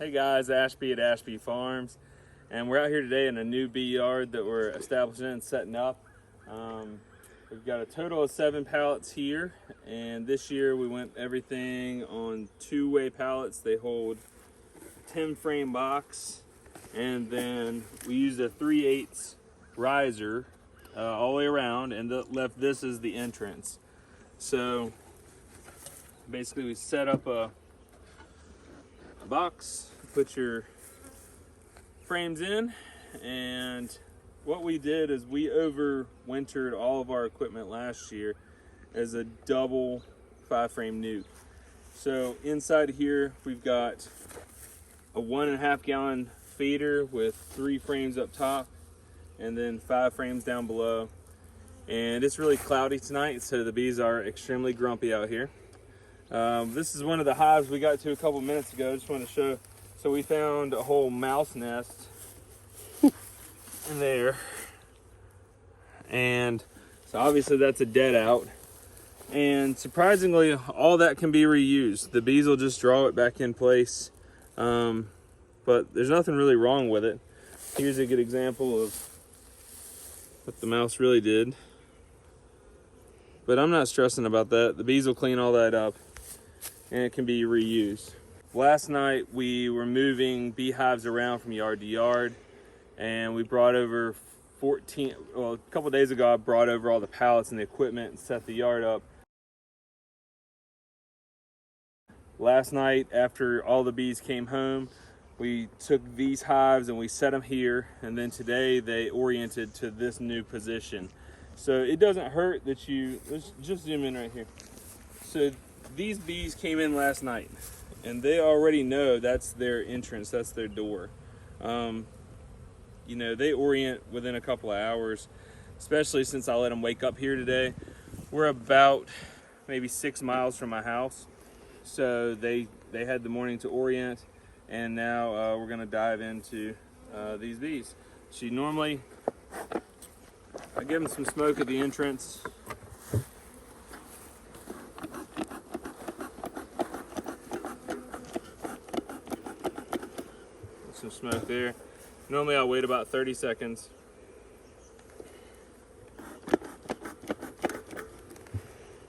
Hey guys, Ashby at Ashby Farms, and we're out here today in a new bee yard that we're establishing and setting up. We've got a total of 7 pallets here, and this year we went everything on 2-way pallets. They hold 10 frame box, and then we used a 3/8 riser all the way around, and left this as the entrance. So basically we set up a box, put your frames in, and what we did is we overwintered all of our equipment last year as a double 5-frame nuke. So inside here we've got a 1.5 gallon feeder with 3 frames up top and then 5 frames down below. And it's really cloudy tonight, so the bees are extremely grumpy out here. This is one of the hives we got to a couple minutes ago. I just want to show. So we found a whole mouse nest in there, and so obviously that's a dead out. And surprisingly, all that can be reused. The bees will just draw it back in place, but there's nothing really wrong with it. Here's a good example of what the mouse really did. But I'm not stressing about that. The bees will clean all that up, and it can be reused. Last night we were moving beehives around from yard to yard, and we brought over 14, well, a couple days ago I brought over all the pallets and the equipment and set the yard up. Last night, after all the bees came home, we took these hives and we set them here, and then today they oriented to this new position. So it doesn't hurt that let's just zoom in right here. So these bees came in last night, and they already know that's their entrance, that's their door. You know, they orient within a couple of hours, especially since I let them wake up here today. We're about maybe 6 miles from my house, so they had the morning to orient, and now we're gonna dive into these bees. I give them some smoke at the entrance. Some smoke there. Normally I'll wait about 30 seconds.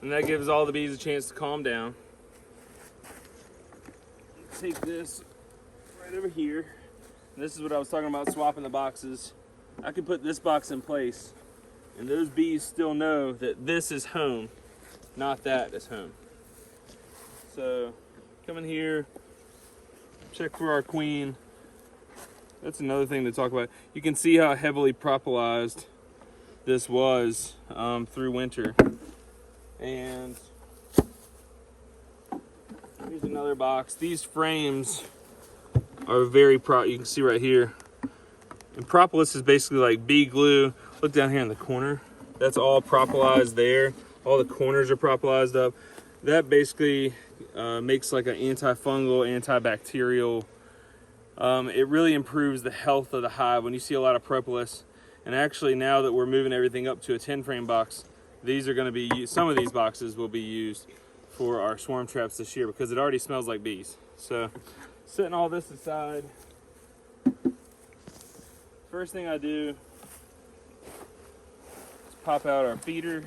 And that gives all the bees a chance to calm down. Take this right over here. And this is what I was talking about, swapping the boxes. I can put this box in place, and those bees still know that this is home, not that is home. So come in here, check for our queen. That's another thing to talk about. You can see how heavily propolized this was through winter. And here's another box. These frames are very you can see right here. And propolis is basically like bee glue. Look down here in the corner. That's all propolized there. All the corners are propolized up. That basically makes like an antifungal, antibacterial. It really improves the health of the hive when you see a lot of propolis. And actually, now that we're moving everything up to a 10-frame box, these are going to be used, some of these boxes will be used for our swarm traps this year because it already smells like bees. So setting all this aside, first thing I do is pop out our feeder,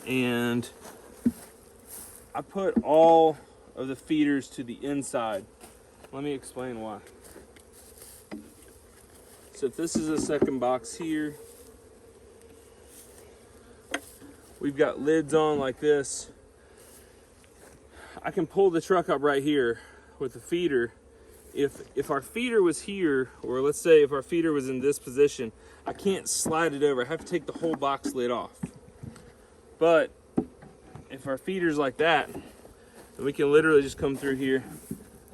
and I put all of the feeders to the inside. Let me explain why. So if this is a second box here, we've got lids on like this. I can pull the truck up right here with the feeder. If our feeder was here, or let's say if our feeder was in this position, I can't slide it over. I have to take the whole box lid off. But if our feeder's like that, then we can literally just come through here,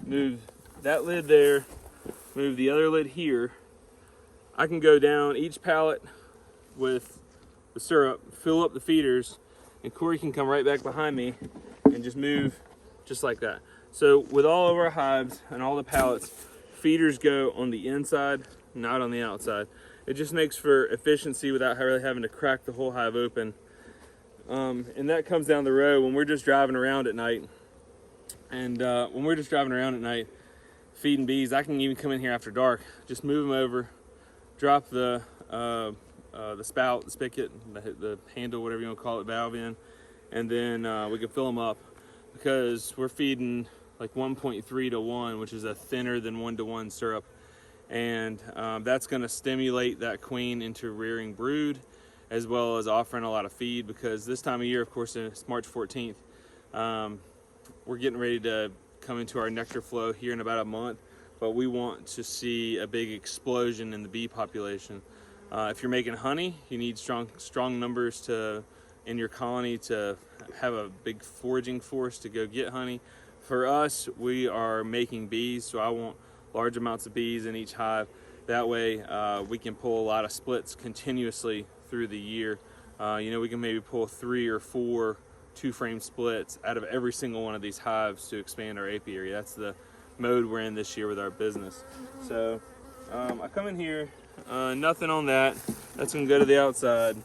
move that lid there, move the other lid here. I can go down each pallet with the syrup, fill up the feeders, and Corey can come right back behind me and just move just like that. So with all of our hives and all the pallets, feeders go on the inside, not on the outside. It just makes for efficiency without really having to crack the whole hive open. And that comes down the road when we're just driving around at night. And when we're just driving around at night feeding bees, I can even come in here after dark, just move them over, drop the spout, the spigot, the handle, whatever you want to call it, valve in, and then we can fill them up, because we're feeding like 1.3 to 1, which is a thinner than 1-to-1 syrup. And that's going to stimulate that queen into rearing brood, as well as offering a lot of feed, because this time of year, of course, it's March 14th. We're getting ready to come into our nectar flow here in about a month, but we want to see a big explosion in the bee population. If you're making honey, you need strong numbers in your colony to have a big foraging force to go get honey. For us, we are making bees, so I want large amounts of bees in each hive. That way we can pull a lot of splits continuously through the year. We can maybe pull 3 or 4 2-frame splits out of every single one of these hives to expand our apiary. That's the mode we're in this year with our business. So I come in here, nothing on that. That's gonna go to the outside.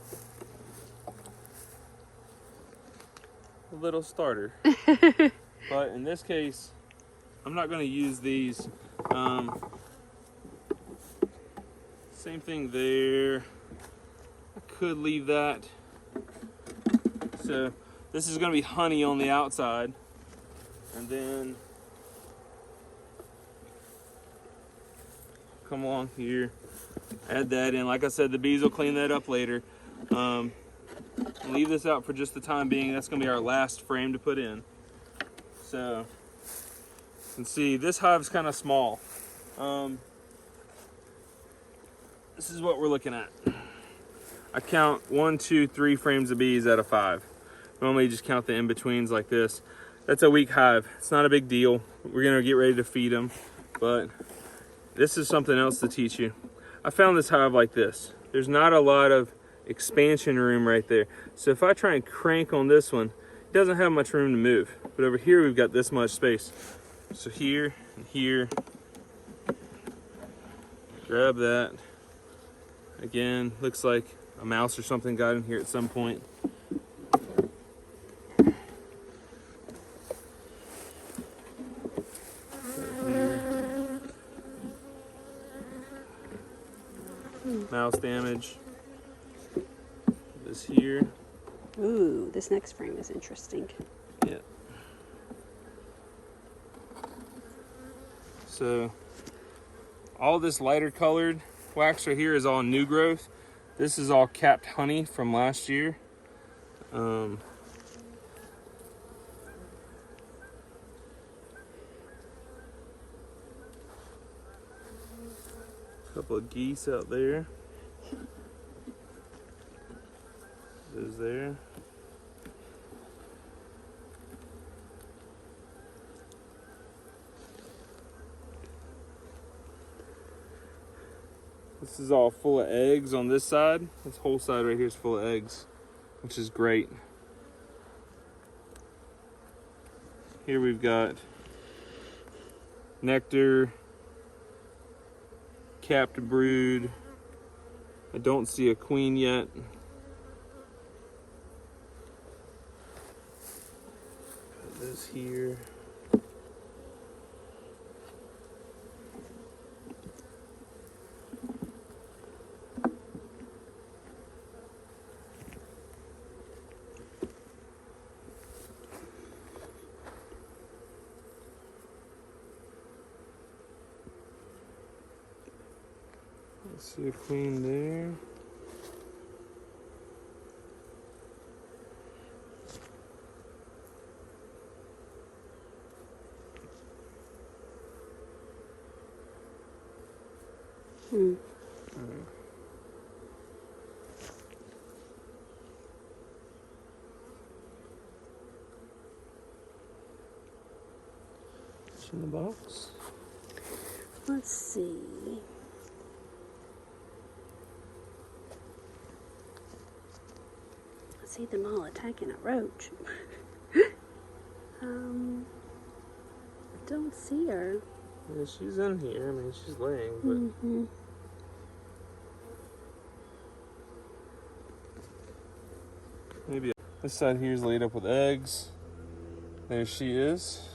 A little starter. But in this case, I'm not gonna use these. Same thing there. I could leave that. So this is gonna be honey on the outside. And then come along here, add that in. Like I said, the bees will clean that up later. Leave this out for just the time being. That's gonna be our last frame to put in. So you can see this hive's kind of small. This is what we're looking at. I count 1, 2, 3 frames of bees out of 5. Normally you just count the in-betweens like this. That's a weak hive. It's not a big deal. We're gonna get ready to feed them, but this is something else to teach you. I found this hive like this. There's not a lot of expansion room right there. So if I try and crank on this one, it doesn't have much room to move. But over here, we've got this much space. So here and here, grab that. Again, looks like a mouse or something got in here at some point. Mouse damage. This here. Ooh, this next frame is interesting. Yeah. So all this lighter colored wax right here is all new growth. This is all capped honey from last year. Couple of geese out there. Those there. This is all full of eggs on this side. This whole side right here is full of eggs, which is great. Here we've got nectar, capped brood. I don't see a queen yet. Put this here. See a queen there. In the box. Let's see. I see them all attacking a roach. Don't see her. Yeah, she's in here. I mean, she's laying, but maybe this side here is laid up with eggs. There she is.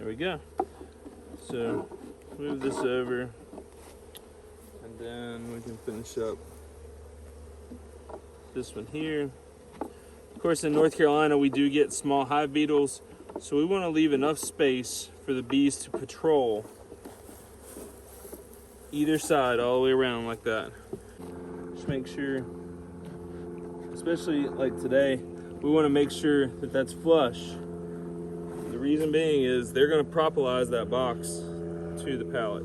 There we go. So move this over, and then we can finish up this one here. Of course, in North Carolina, we do get small hive beetles, so we want to leave enough space for the bees to patrol either side all the way around like that. Just make sure, especially like today, we want to make sure that that's flush. The reason being is they're going to propolize that box to the pallet.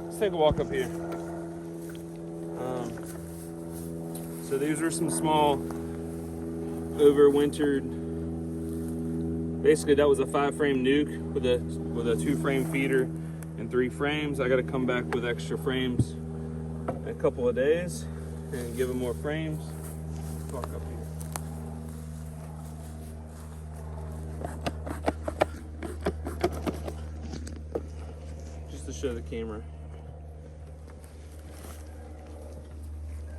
Let's take a walk up here. So these were some small overwintered. Basically, that was a 5-frame nuke with a 2-frame feeder and 3 frames. I got to come back with extra frames in a couple of days and give them more frames. Let's walk up here. Just to show the camera.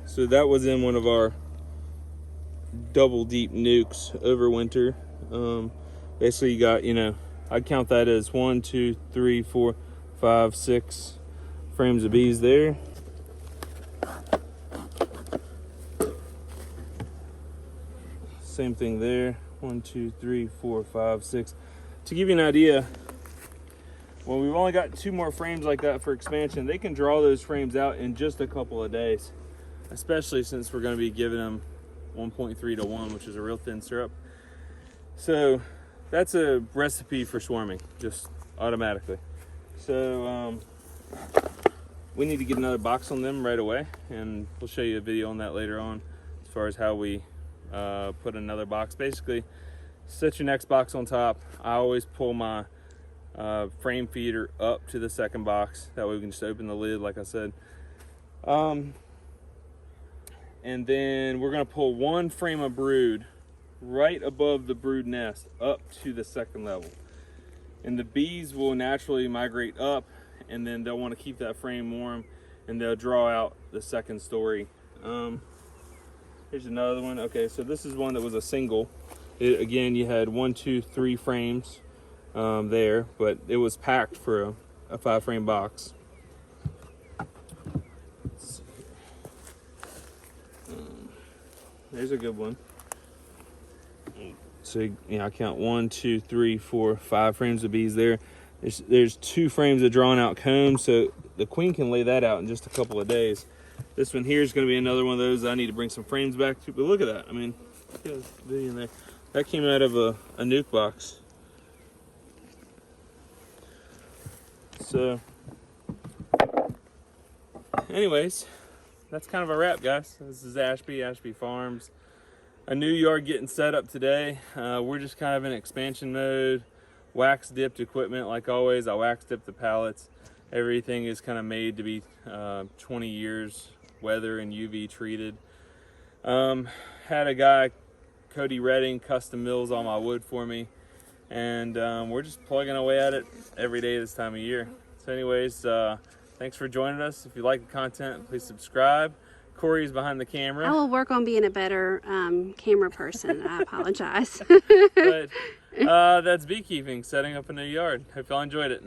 So that was in one of our double deep nukes over winter. Basically you got, I'd count that as 1, 2, 3, 4, 5, 6 frames of bees there. Same thing there. 1, 2, 3, 4, 5, 6. To give you an idea, when we've only got 2 more frames like that for expansion, they can draw those frames out in just a couple of days, especially since we're going to be giving them 1.3 to 1, which is a real thin syrup. So that's a recipe for swarming, just automatically. So we need to get another box on them right away, and we'll show you a video on that later on as far as how we put another box. Basically, set your next box on top. I always pull my frame feeder up to the second box. That way we can just open the lid, like I said. And then we're gonna pull 1 frame of brood right above the brood nest up to the second level. And the bees will naturally migrate up, and then they'll want to keep that frame warm, and they'll draw out the second story. Here's another one. Okay, so this is one that was a single. Again, you had 1, 2, 3 frames there, but it was packed for a 5-frame box. There's a good one. So I count 1, 2, 3, 4, 5 frames of bees there. There's 2 frames of drawn out comb, so the queen can lay that out in just a couple of days. This one here is going to be another one of those I need to bring some frames back to. But look at that. I mean, look at this video in there. That came out of a nuke box. So, anyways, that's kind of a wrap, guys. This is Ashby Farms. A new yard getting set up today. We're just kind of in expansion mode. Wax dipped equipment, like always. I wax dipped the pallets. Everything is kind of made to be 20 years weather and UV treated. Had a guy, Cody Redding, custom mills all my wood for me, and we're just plugging away at it every day this time of year. So anyways, thanks for joining us. If you like the content, please subscribe. Corey's behind the camera. I will work on being a better camera person. I apologize. But that's beekeeping, setting up a new yard. Hope y'all enjoyed it.